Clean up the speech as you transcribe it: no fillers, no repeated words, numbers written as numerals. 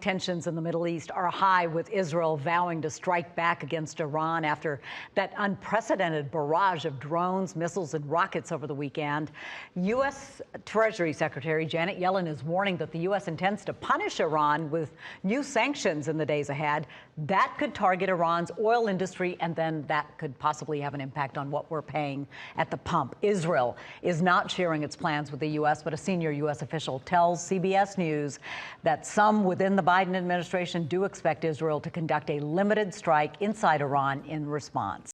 Tensions in the Middle East are high, with Israel vowing to strike back against Iran after that unprecedented barrage of drones, missiles, and rockets over the weekend. U.S. Treasury Secretary Janet Yellen is warning that the U.S. intends to punish Iran with new sanctions in the days ahead. That could target Iran's oil industry, and then that could possibly have an impact on what we're paying at the pump. Israel is not sharing its plans with the U.S., but a senior U.S. official tells CBS News that some within the Biden administration do expect Israel to conduct a limited strike inside Iran in response.